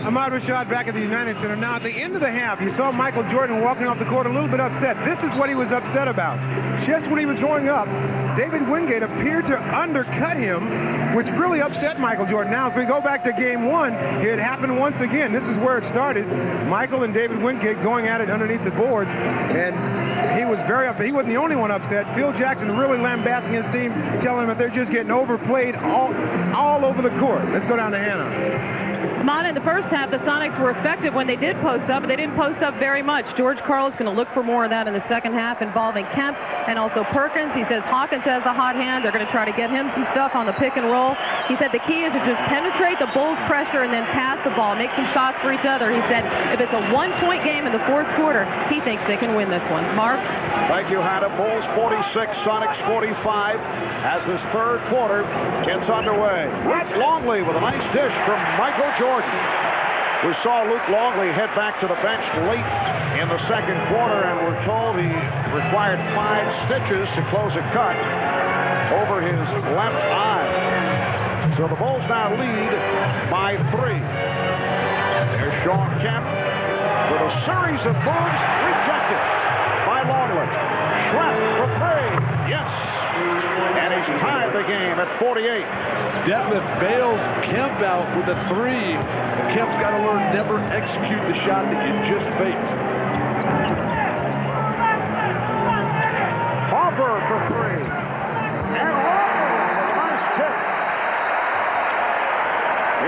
Ahmad Rashad back at the United Center. Now, at the end of the half, you saw Michael Jordan walking off the court a little bit upset. This is what he was upset about. Just when he was going up, David Wingate appeared to undercut him, which really upset Michael Jordan. Now, if we go back to game one, it happened once again. This is where it started. Michael and David Wingate going at it underneath the boards, and he was very upset. He wasn't the only one upset. Phil Jackson really lambasting his team, telling them that they're just getting overplayed all over the court. Let's go down to Hannah. In the first half, the Sonics were effective when they did post up, but they didn't post up very much. George Karl is going to look for more of that in the second half involving Kemp and also Perkins. He says Hawkins has the hot hand. They're going to try to get him some stuff on the pick and roll. He said the key is to just penetrate the Bulls' pressure and then pass the ball, make some shots for each other. He said if it's a one-point game in the fourth quarter, he thinks they can win this one. Mark? Thank you, Hannah. Bulls 46, Sonics 45 as this third quarter gets underway. Luke Longley with a nice dish from Michael Jordan. We saw Luke Longley head back to the bench late in the second quarter, and we're told he required 5 stitches to close a cut over his left eye. So the Bulls now lead by 3. There's Sean Kemp with a series of moves rejected by Longley. Schrepp for 3. Yes. And he's tied the game at 48. Detlef bails Kemp out with a 3. And Kemp's got to learn never execute the shot that you just faked. Hopper for 3. And Longley with a nice tip.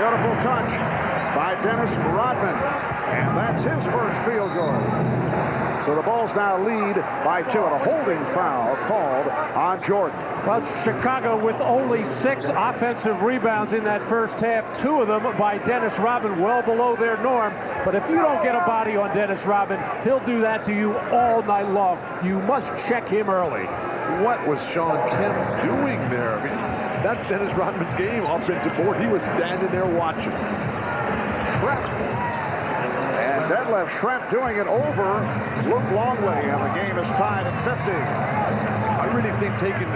Beautiful touch by Dennis Rodman. And that's his first field goal. So the Bulls now lead by 2, and a holding foul called on Jordan. Well, Chicago with only 6 offensive rebounds in that first half, 2 of them by Dennis Rodman, well below their norm. But if you don't get a body on Dennis Rodman, he'll do that to you all night long. You must check him early. What was Sean Kemp doing there? I mean, that's Dennis Rodman's game, offensive board. He was standing there watching. Detlef Schrempf doing it over Luke Longley, and the game is tied at 50. I really think taking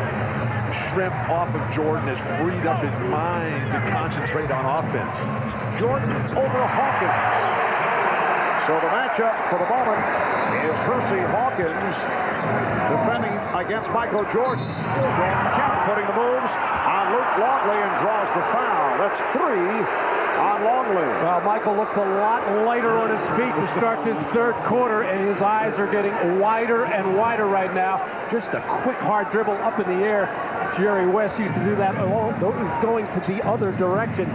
Schrempf off of Jordan has freed up his mind to concentrate on offense. Jordan over Hawkins. So the matchup for the moment is Hersey Hawkins defending against Michael Jordan. Sean Kemp putting the moves on Luke Longley and draws the foul. That's 3 on Longley. Well, Michael looks a lot lighter on his feet to start this third quarter, and his eyes are getting wider and wider right now. Just a quick, hard dribble up in the air. Jerry West used to do that. Oh, he's going to the other direction.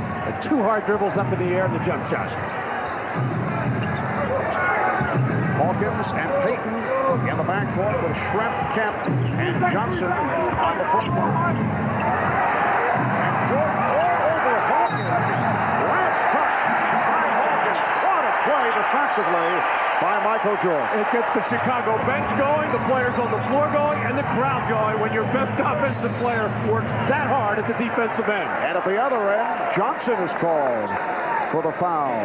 2 hard dribbles up in the air and the jump shot. Hawkins and Payton in the backcourt with Schrempf, Kemp, and Johnson on the front line. And Jordan all over Hawkins. Play defensively by Michael Jordan. It gets the Chicago bench going, the players on the floor going, and the crowd going when your best offensive player works that hard at the defensive end. And at the other end, Johnson is called for the foul,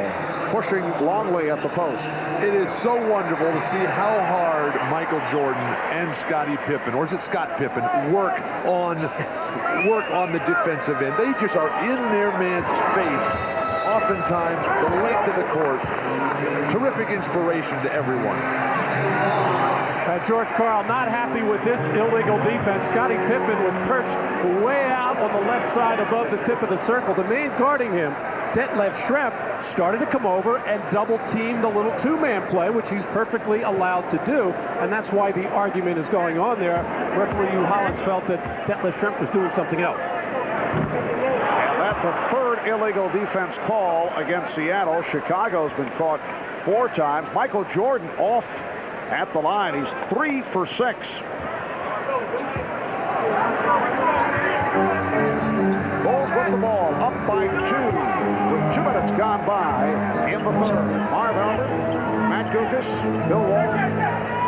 pushing Longley at the post. It is so wonderful to see how hard Michael Jordan and Scottie Pippen, or is it Scott Pippen, work on the defensive end. They just are in their man's face. Oftentimes, the length of the court, terrific inspiration to everyone. George Karl not happy with this illegal defense. Scottie Pippen was perched way out on the left side above the tip of the circle. The man guarding him, Detlef Schrempf, started to come over and double-team the little 2-man play, which he's perfectly allowed to do, and that's why the argument is going on there. Referee Hugh Hollins felt that Detlef Schrempf was doing something else. The third illegal defense call against Seattle. Chicago's been caught 4 times. Michael Jordan off at the line. He's 3 for 6. Bulls with the ball up by 2 with 2 minutes gone by in the third. Marv Albert, Matt Guokas, Bill Walton,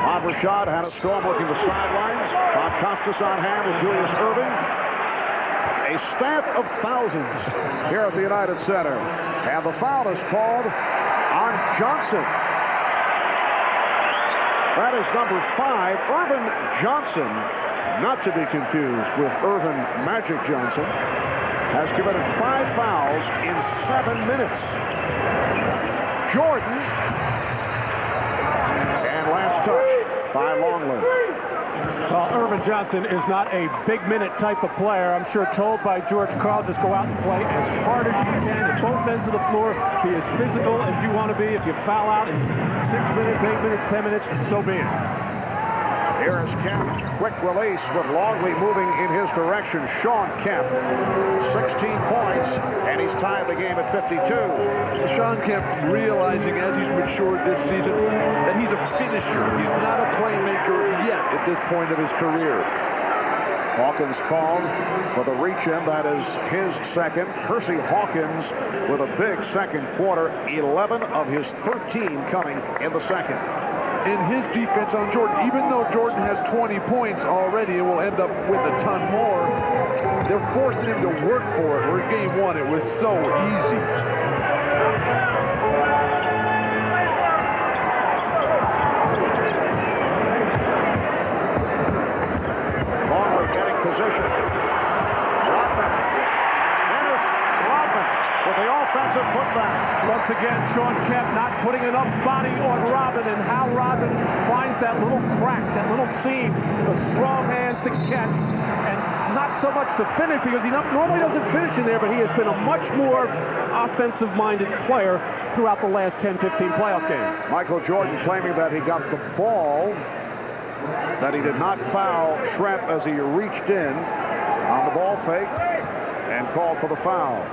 Bob Rashad, Hannah Storm working the sidelines. Bob Costas on hand with Julius Erving. A staff of thousands here at the United Center. And the foul is called on Johnson. That is number 5, Irvin Johnson, not to be confused with Irvin Magic Johnson, has committed 5 fouls in 7 minutes. Jordan. And last touch by Longley. Well, Irvin Johnson is not a big-minute type of player. I'm sure told by George Karl, just go out and play as hard as you can at both ends of the floor. Be as physical as you want to be. If you foul out in 6 minutes, 8 minutes, 10 minutes, so be it. Here is Kemp. Quick release with Longley moving in his direction. Sean Kemp, 16 points, and he's tied the game at 52. Sean Kemp realizing as he's matured this season that he's a finisher. He's not a playmaker yet at this point of his career. Hawkins called for the reach-in. That is his second. Hersey Hawkins with a big second quarter. 11 of his 13 coming in the second. In his defense on Jordan, even though Jordan has 20 points already and will end up with a ton more, they're forcing him to work for it. Where in game one, it was so easy. Longley getting position. Rodman. Dennis Rodman with the offensive putback. Once again, Sean Kemp not putting enough body on Robin, and how Robin finds that little crack, that little seam, the strong hands to catch, and not so much to finish, because he normally doesn't finish in there, but he has been a much more offensive-minded player throughout the last 10-15 playoff games. Michael Jordan claiming that he got the ball, that he did not foul Schrempf as he reached in on the ball fake and called for the foul.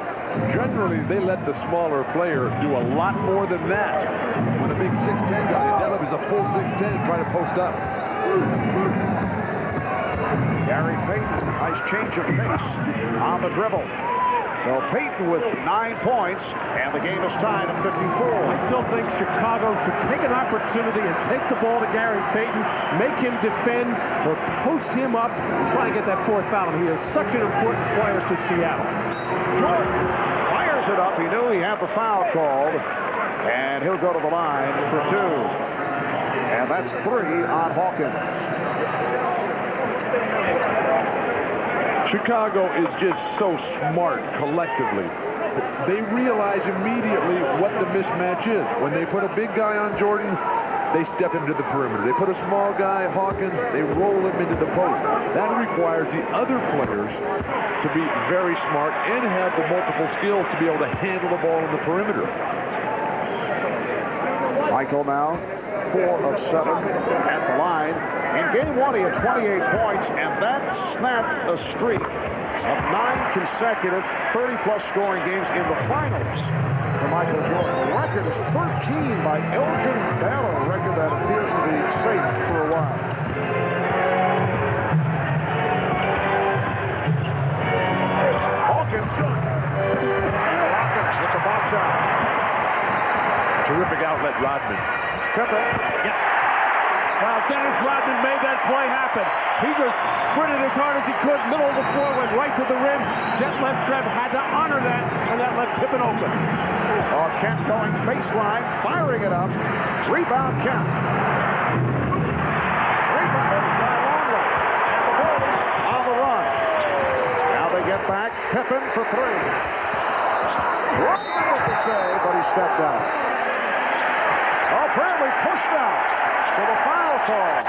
Generally, they let the smaller player do a lot more than that. When a big 6'10 guy, Delip is a full 6'10 trying to post up. Gary Payton, nice change of pace on the dribble. So Payton with 9 points, and the game is tied at 54. I still think Chicago should take an opportunity and take the ball to Gary Payton, make him defend, or post him up and try and get that fourth foul. He is such an important player to Seattle. Jordan fires it up. He knew he had the foul called, and he'll go to the line for 2. And that's 3 on Hawkins. Chicago is just so smart collectively. They realize immediately what the mismatch is. When they put a big guy on Jordan, they step him to the perimeter. They put a small guy, Hawkins, they roll him into the post. That requires the other players to be very smart and have the multiple skills to be able to handle the ball in the perimeter. Michael now, 4 of 7 at the line. In game 1, he had 28 points, and that snapped a streak of 9 consecutive 30-plus scoring games in the finals for Michael Jordan. The record is 13 by Elgin Baylor, a record that appears to be safe for a while. Hawkins and Rocket with the box out. Terrific outlet, Rodman. Pippen. Yes. Well, Dennis Rodman made that play happen. He just sprinted as hard as he could, middle of the floor, went right to the rim. Detlef Schrempf had to honor that, and that left Pippen open. Oh, Kemp going baseline, firing it up. Rebound, Kemp. Rebound by Longley. And the Bulls on the run. Now they get back. Pippen for 3. Rodman with the save, but he stepped out. Oh, apparently pushed out. So the foul call.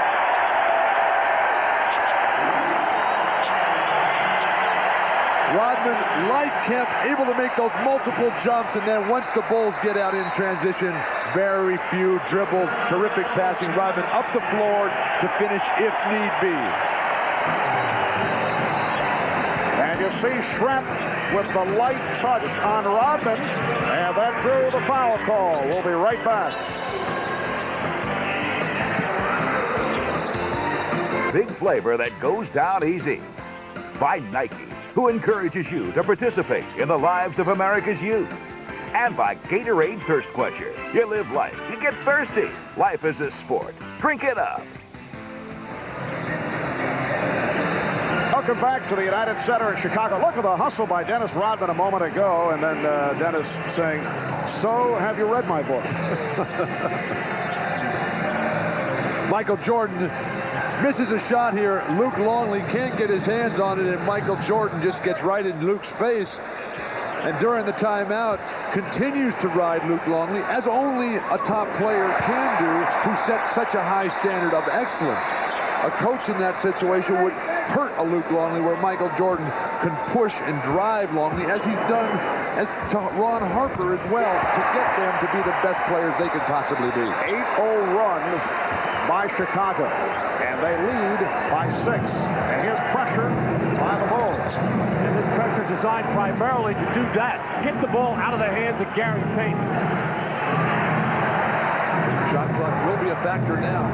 Rodman, like Kemp, able to make those multiple jumps, and then once the Bulls get out in transition, very few dribbles, terrific passing. Rodman up the floor to finish if need be. And you see Schrempf with the light touch on Rodman, and that drew the foul call. We'll be right back. Big flavor that goes down easy. By Nike, who encourages you to participate in the lives of America's youth. And by Gatorade Thirst Quencher. You live life, you get thirsty. Life is a sport. Drink it up. Welcome back to the United Center in Chicago. Look at the hustle by Dennis Rodman a moment ago, and then Dennis saying, "So, have you read my book?" Michael Jordan misses a shot here. Luke Longley can't get his hands on it, and Michael Jordan just gets right in Luke's face. And during the timeout, continues to ride Luke Longley, as only a top player can do, who sets such a high standard of excellence. A coach in that situation would hurt a Luke Longley, where Michael Jordan can push and drive Longley, as he's done to Ron Harper as well, to get them to be the best players they could possibly be. 8-0 run by Chicago, and they lead by 6. And here's pressure by the Bulls. And this pressure designed primarily to do that. Get the ball out of the hands of Gary Payton. Shot clock will be a factor now.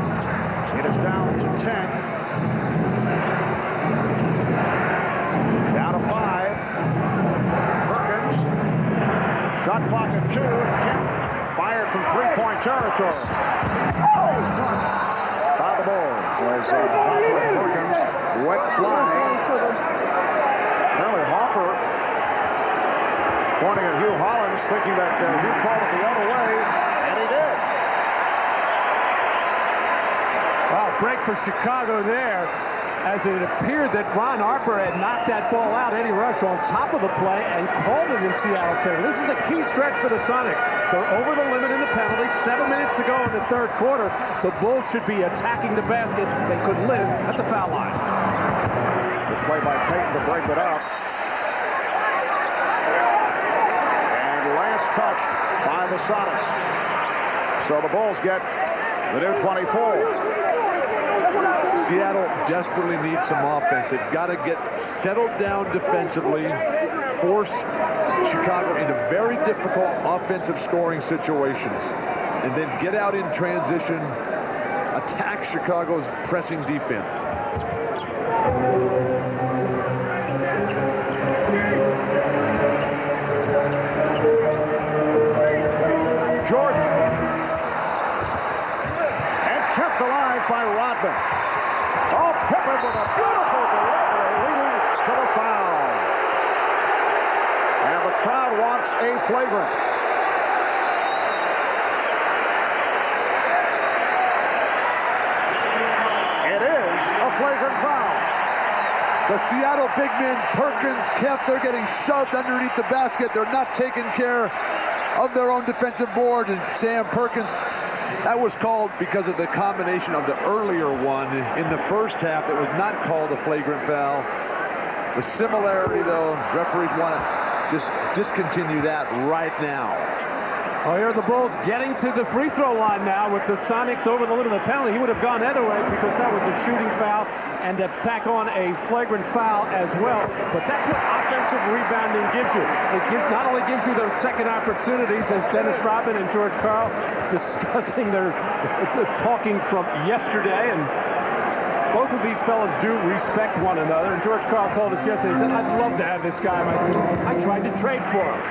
It is down to 10. Down to 5. Perkins. Shot clock at 2. Kemp fired from three-point territory. By the Bulls. As Perkins went flying. Apparently Harper pointing at Hugh Hollins, thinking that Hugh called it the other way, and he did. Wow, break for Chicago there, as it appeared that Ron Harper had knocked that ball out, Eddie Rush, on top of the play and called it in Seattle Center. This is a key stretch for the Sonics. They're over the limit in the penalty. 7 minutes to go in the third quarter. The Bulls should be attacking the basket. They could live at the foul line. Good play by Payton to break it up. And last touched by the Sonics. So the Bulls get the new 24. Seattle desperately needs some offense. They've got to get settled down defensively, force Chicago into very difficult offensive scoring situations, and then get out in transition, attack Chicago's pressing defense. Jordan. And kept alive by Rodman. Oh, Pippen with a beautiful delivery, leading to the foul. And the crowd wants a flagrant. It is a flagrant foul. The Seattle big men, Perkins, Kemp, they're getting shoved underneath the basket. They're not taking care of their own defensive board. And Sam Perkins, that was called because of the combination of the earlier one in the first half that was not called a flagrant foul. The similarity, though, referees want to just discontinue that right now. Oh, here are the Bulls getting to the free throw line now with the Sonics over the limit of the penalty. He would have gone either way because that was a shooting foul, and to tack on a flagrant foul as well. But that's what offensive rebounding gives you. It not only gives you those second opportunities, as Dennis Rodman and George Karl discussing their talking from yesterday, and both of these fellas do respect one another. And George Karl told us yesterday, he said, I'd love to have this guy on my team. I tried to trade for him.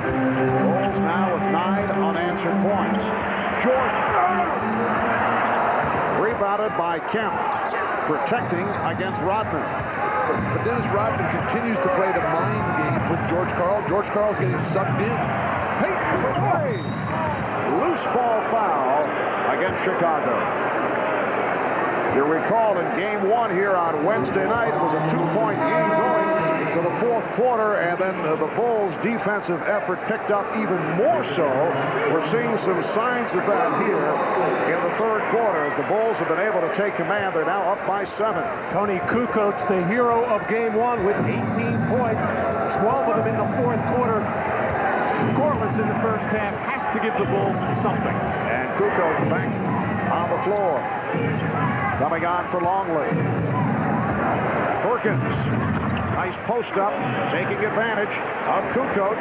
Bulls now with 9 unanswered points. Jordan. Rebounded by Kemp, protecting against Rodman. But Dennis Rodman continues to play the mind game with George Karl. George Karl's getting sucked in. Payton for three. Loose ball foul against Chicago. You recall in game 1 here on Wednesday night, it was a 2-point game going to the fourth quarter, and then the Bulls' defensive effort picked up even more so. We're seeing some signs of that here in the third quarter as the Bulls have been able to take command. They're now up by 7. Tony Kukoc, the hero of game 1 with 18 points, 12 of them in the fourth quarter. Scoreless in the first half, has to give the Bulls something. And Kukoc back on the floor. Coming on for Longley. Perkins. Nice post up, taking advantage of Kukoc.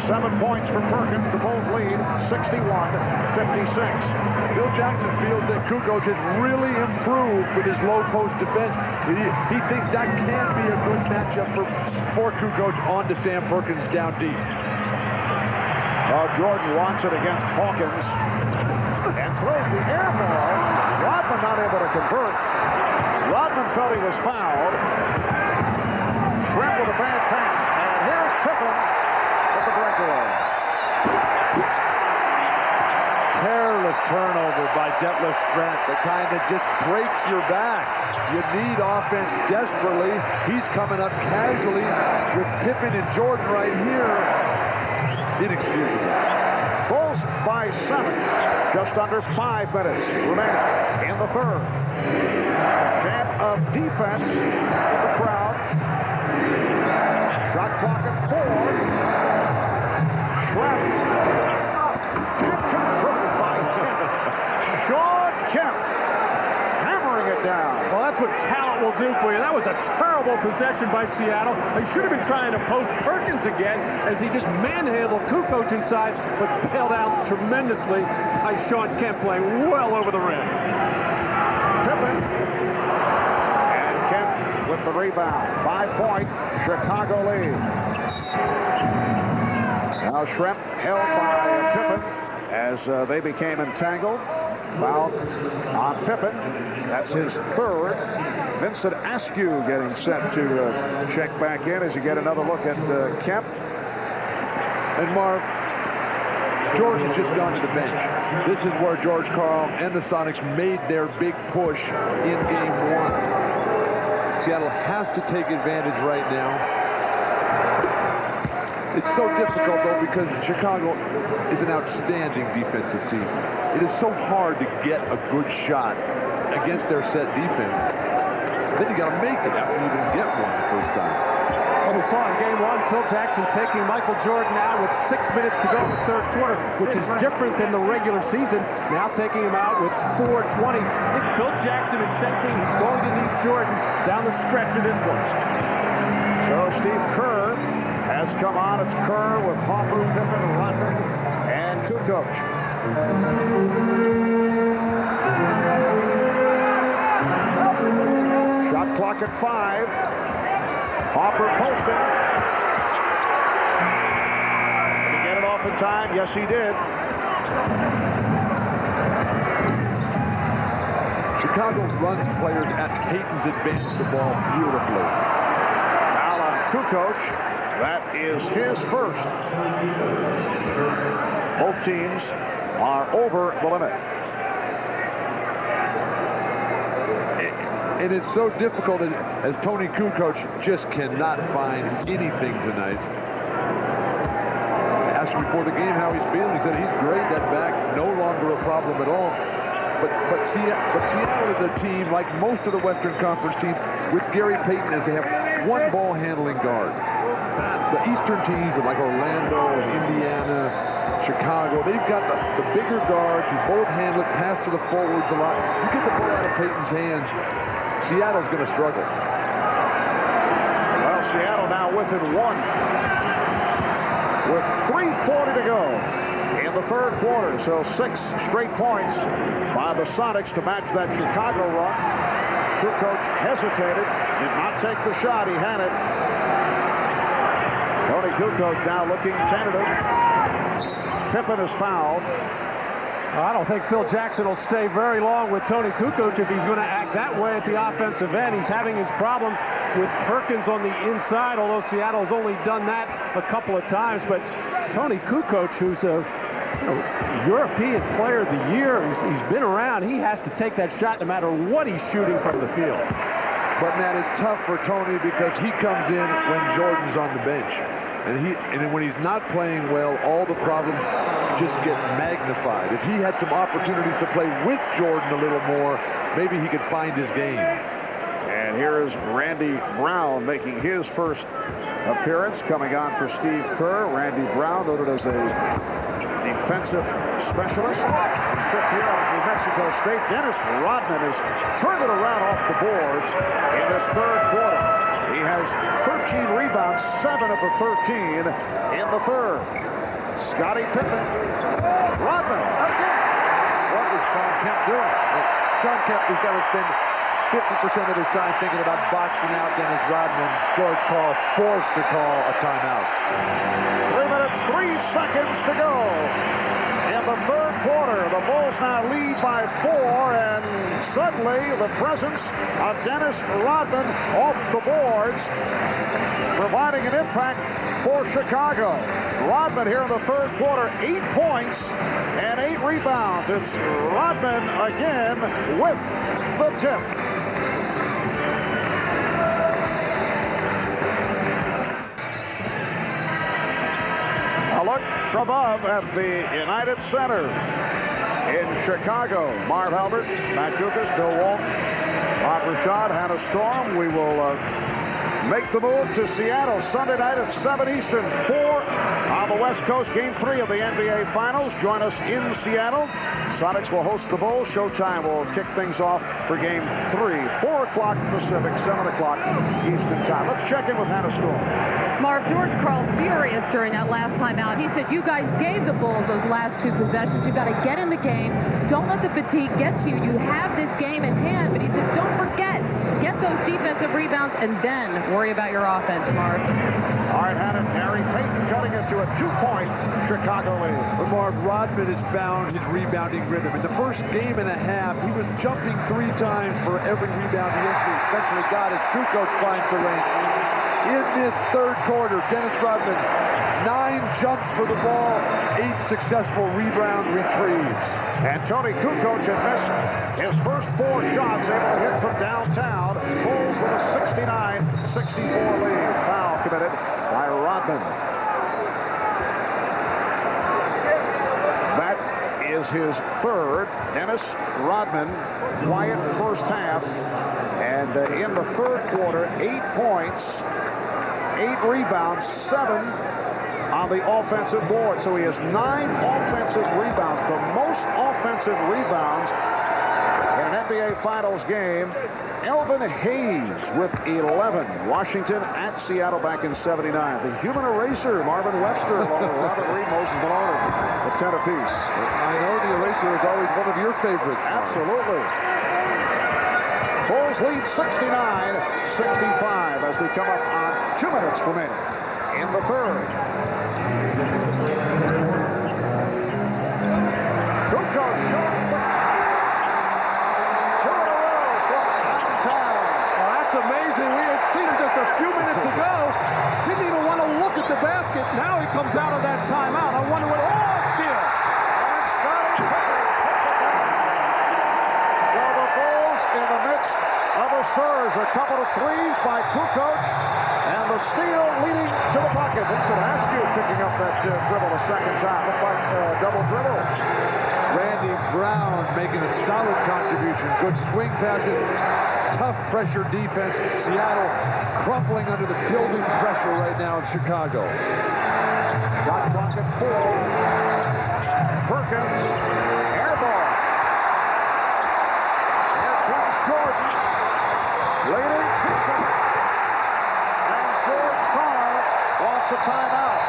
7 points for Perkins. The Bulls lead 61-56. Bill Jackson feels that Kukoc has really improved with his low post defense. He thinks that can be a good matchup for Kukoc on to Sam Perkins down deep. Jordan wants it against Hawkins and throws the air ball. Rodman not able to convert. Rodman felt he was fouled. Shrimp with a bad pass. And here's Pippen with the breakaway. Careless turnover by Detlef Schrempf, the kind that just breaks your back. You need offense desperately. He's coming up casually with Pippen and Jordan right here. Inexcusable. Bulls by 7. Just under 5 minutes remaining in the third. Chant of defense in the crowd. Shot clock at 4. Schrapp. Kemp converted by 10. Sean Kemp hammering it down. Well, that's what talent will do for you. That was a terrible possession by Seattle. They should have been trying to post Perkins again as he just manhandled Kukoc inside, but bailed out tremendously by Sean Kemp playing well over the rim. Pippen. And Kemp with the rebound. 5-point Chicago lead. Now Schrempf held by Pippen as they became entangled. Foul on Pippen. That's his third. Vincent Askew getting set to check back in as you get another look at Kemp. And Marv, Jordan's just gone to the bench. This is where George Karl and the Sonics made their big push in game 1. Seattle has to take advantage right now. It's so difficult, though, because Chicago is an outstanding defensive team. It is so hard to get a good shot against their set defense. Then you got to make it after you even get one the first time. Well, we saw in game 1, Phil Jackson taking Michael Jordan out with 6 minutes to go in the third quarter, which is different than the regular season. Now taking him out with 4:20. I think Phil Jackson is sensing he's going to need Jordan down the stretch of this one. So Steve Kerr has come on. It's Kerr with Hopper, Pippen, Rodman, and Kukoc. Shot clock at 5. Hopper posting. Did he get it off in time? Yes, he did. Chicago runs players at Payton's advance the ball beautifully. Foul on Kukoc. That is his first. Both teams are over the limit. And it's so difficult as Tony Kukoc just cannot find anything tonight. I asked him before the game how he's feeling. He said he's great. That back, no longer a problem at all. But Seattle is a team, like most of the Western Conference teams, with Gary Payton, as they have one ball handling guard. The Eastern teams like Orlando and Indiana, Chicago, they've got the bigger guards who both handle it, pass to the forwards a lot. You get the ball out of Payton's hands, Seattle's going to struggle. Well, Seattle now within 1 with 3:40 to go in the third quarter. So 6 straight points by the Sonics to match that Chicago run. Kukoc hesitated, did not take the shot. He had it. Tony Kukoc now looking tentative. Pippen is fouled. I don't think Phil Jackson will stay very long with Tony Kukoc if he's going to act that way at the offensive end. He's having his problems with Perkins on the inside, although Seattle has only done that a couple of times. But Tony Kukoc, who's a European Player of the Year, he's been around. He has to take that shot no matter what he's shooting from the field. But, Matt, it's tough for Tony because he comes in when Jordan's on the bench. And when he's not playing well, all the problems just get magnified. If he had some opportunities to play with Jordan a little more, maybe he could find his game. And here is Randy Brown making his first appearance, coming on for Steve Kerr. Randy Brown, noted as a defensive specialist. He's fifth year out of New Mexico State. Dennis Rodman has turned it around off the boards in this third quarter. He has 13 rebounds, 7 of the 13 in the third. Scottie Pippen. Rodman again. What is Sean Kemp doing? Sean Kemp has got to spend 50% of his time thinking about boxing out Dennis Rodman. George Karl forced to call a timeout. 3 minutes, 3 seconds to go. In the third quarter, the Bulls now lead by 4, and suddenly the presence of Dennis Rodman off the boards, providing an impact for Chicago. Rodman here in the third quarter, 8 points and 8 rebounds. It's Rodman again with the tip. Now look. Above at the United Center in Chicago. Marv Albert, Matt Dukas, Bill Walton, Bob Rashad, Hannah Storm. We will make the move to Seattle Sunday night at 7 Eastern, 4 on the West Coast. Game 3 of the NBA Finals. Join us in Seattle. Sonics will host the Bulls. Showtime will kick things off for Game 3. 4 o'clock Pacific, 7 o'clock Eastern time. Let's check in with Hannah Storm. Marv, George Karl furious during that last time out. He said, you guys gave the Bulls those last 2 possessions. You've got to get in the game. Don't let the fatigue get to you. You have this game in hand. But he said, don't forget. Get those defensive rebounds and then worry about your offense, Marv. All right, Hannah, Harry Payton cutting it to a 2-point Chicago lead. But Marv, Rodman has found his rebounding rhythm. In the first game and a half, he was jumping 3 times for every rebound he eventually got as Kukoc finds the range. In this third quarter, Dennis Rodman, 9 jumps for the ball, 8 successful rebound retrieves. And Tony Kukoc had missed his first 4 shots, able to hit from downtown. Bulls with a 69-64 lead. Foul committed by Rodman. That is his third. Dennis Rodman, quiet first half. And in the third quarter, 8 points, 8 rebounds, 7 on the offensive board. So he has 9 offensive rebounds, the most offensive rebounds in an NBA Finals game. Elvin Hayes with 11. Washington at Seattle back in '79. The human eraser, Marvin Webster, along with Robert Reed, Moses Malone, the 10 apiece. I know the eraser is always one of your favorites. Absolutely. Bulls lead 69-65 as we come up on 2 minutes remaining in the third. Kukoc shoots the 2 in a row from downtown. Well, that's amazing. We had seen him just a few minutes ago. Didn't even want to look at the basket. Now he comes out of that timeout. I wonder what... Oh, steal! And Scottie Pippen puts it down. So the Bulls in the midst of a surge. A couple of threes by Kukoc. And the steal leading to the pocket. Vincent Askew picking up that dribble a second time. Looked like double dribble. Randy Brown making a solid contribution. Good swing passes, tough pressure defense. Seattle crumpling under the building pressure right now in Chicago. Shot clock at 4. Perkins, air ball. Here comes Jordan. Leading Kukoc. And George Karl wants a timeout.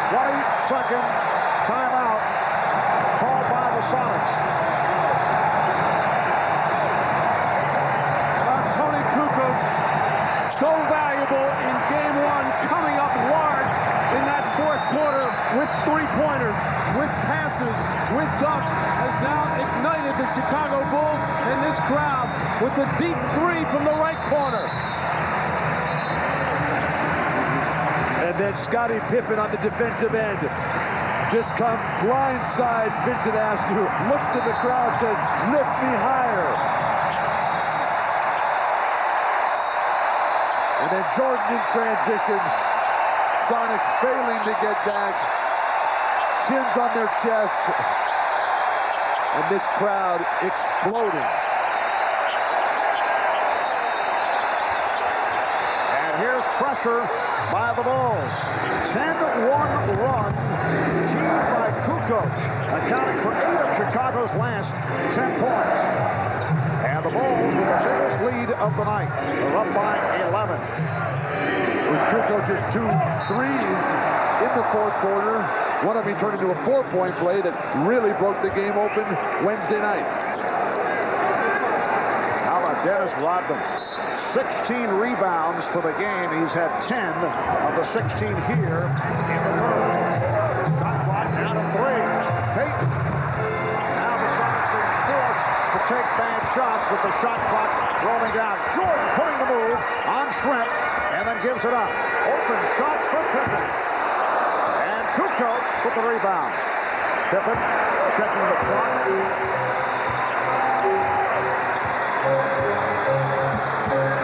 20-second timeout called by the Sonics. Tony Kukoc, so valuable in Game 1, coming up large in that fourth quarter with 3-pointers, with passes, with dunks, has now ignited the Chicago Bulls and this crowd with the deep 3 from the right corner. And then Scottie Pippen on the defensive end. Just comes blindside Vincent Askew, looks to the crowd, says, lift me higher. And then Jordan in transition. Sonics failing to get back. Chins on their chest. And this crowd exploding. And here's pressure by the Bulls. 10-1 run achieved by Kukoc, accounting for 8 of Chicago's last 10 points. And the Bulls with the biggest lead of the night. They're up by 11. It was Kukoc's 2 threes in the fourth quarter. One of them turned into a 4-point play that really broke the game open Wednesday night. How about Dennis Rodman? 16 rebounds for the game. He's had 10 of the 16 here in the third. Shot clock down to 3. Payton. Now the Sonics being forced to take bad shots with the shot clock rolling down. Jordan putting the move on Shrimp and then gives it up. Open shot for Pippen. And Kukoc with the rebound. Pippen checking the clock.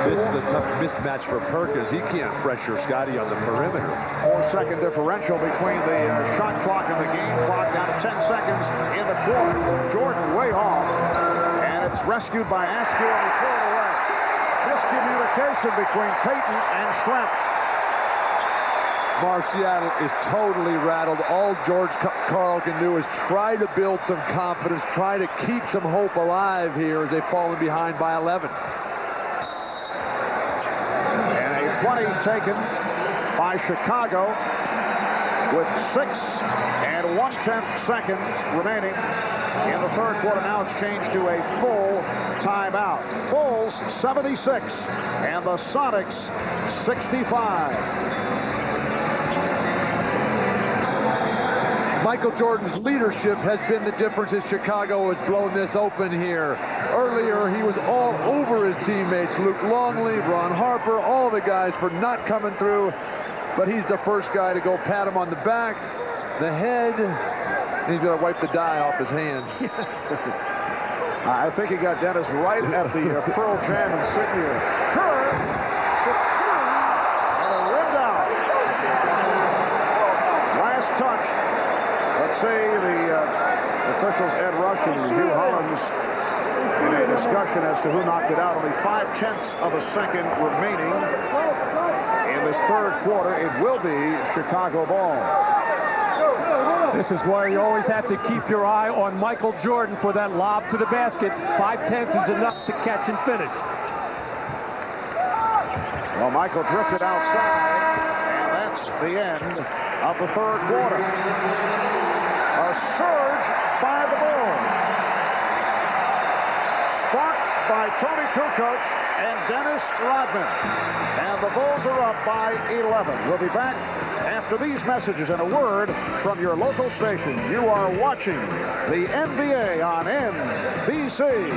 This is a a tough mismatch for Perkins. He can't pressure Scotty on the perimeter. 4-second differential between the shot clock and the game clock, down to 10 seconds in the quarter. Jordan way off, and it's rescued by Askew, and he threw it away. Miscommunication between Payton and Schrempf. Marciano is totally rattled. All George Karl can do is try to build some confidence, try to keep some hope alive here as they've fallen behind by 11. And a 20 taken by Chicago with 6 1/10 seconds remaining in the third quarter. Now it's changed to a full timeout. Bulls 76 and the Sonics 65. Michael Jordan's leadership has been the difference as Chicago has blown this open here. Earlier, he was all over his teammates, Luke Longley, Ron Harper, all the guys for not coming through. But he's the first guy to go pat him on the back, the head, and he's going to wipe the dye off his hands. Yes. I think he got Dennis right at the Pearl Jam insignia. Curry, and a rim down. Last touch. Let's see the officials, Ed Rush and Hugh Hollins, in a discussion as to who knocked it out. Only 0.5 of a second remaining in this third quarter. It will be Chicago ball. This is where you always have to keep your eye on Michael Jordan for that lob to the basket. 5/10 is enough to catch and finish. Well, Michael drifted outside, and that's the end of the third quarter. A surge by the Bulls. Sparked by Tony Kukoc and Dennis Rodman. And the Bulls are up by 11. We'll be back after these messages and a word from your local station. You are watching the NBA on NBC.